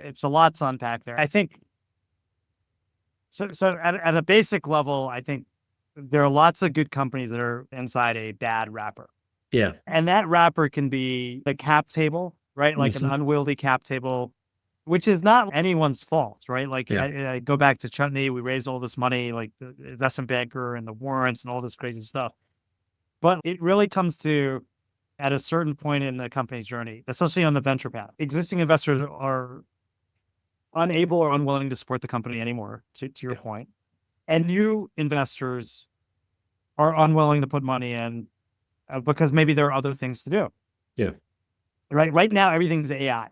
it's a lot to unpack there. I think so at a basic level, I think there are lots of good companies that are inside a bad wrapper. Yeah. And that wrapper can be a cap table, right? Like an unwieldy cap table, which is not anyone's fault, right? Like Yeah. I go back to Chutney, we raised all this money, like the investment banker and the warrants and all this crazy stuff. But it really comes to at a certain point in the company's journey, especially on the venture path. Existing investors are unable or unwilling to support the company anymore, to your point. And new investors are unwilling to put money in because maybe there are other things to do. Yeah. Right now, everything's AI,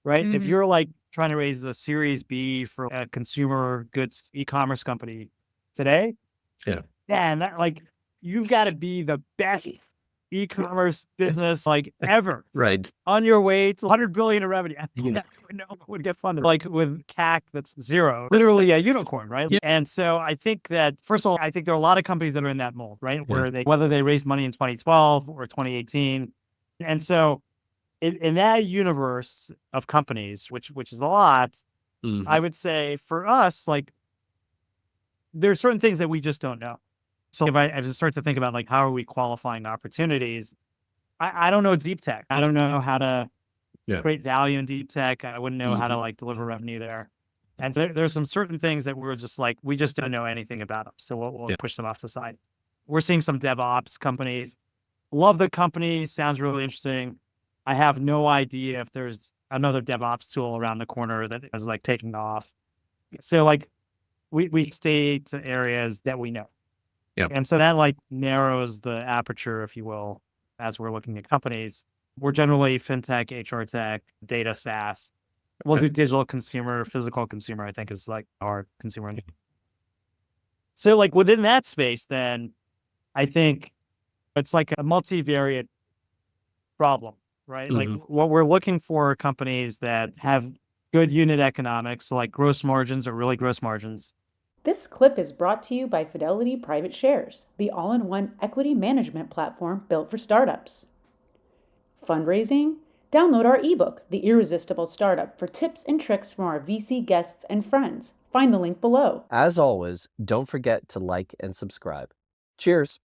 right? If you're like trying to raise a Series B for a consumer goods e-commerce company today, Yeah. and that, like, you've got to be the best e-commerce business like ever. Right. On your way to 100 billion in revenue. I think that would get funded. Like with CAC, that's zero, literally a unicorn, right? Yeah. And so I think that, first of all, I think there are a lot of companies that are in that mold, right? Where whether they raised money in 2012 or 2018. And so in that universe of companies, which is a lot, I would say for us, like, there's certain things that we just don't know. So if I just start to think about, like, how are we qualifying opportunities? I don't know deep tech. I don't know how to create value in deep tech. I wouldn't know how to like deliver revenue there. And so there's some certain things that we're just like, we just don't know anything about them. So we'll push them off to the side. We're seeing some DevOps companies. Love the company. Sounds really interesting. I have no idea if there's another DevOps tool around the corner that is like taking off. So like we stay to areas that we know. Yeah. And so that like narrows the aperture, if you will, as we're looking at companies. We're generally fintech, HR tech, data SaaS. We'll do digital consumer, physical consumer, I think is like our consumer. So like within that space, then I think it's like a multivariate problem, right? Like what we're looking for are companies that have good unit economics, so like gross margins or really gross margins. This clip is brought to you by Fidelity Private Shares, the all-in-one equity management platform built for startups. Fundraising? Download our ebook, The Irresistible Startup, for tips and tricks from our VC guests and friends. Find the link below. As always, don't forget to like and subscribe. Cheers!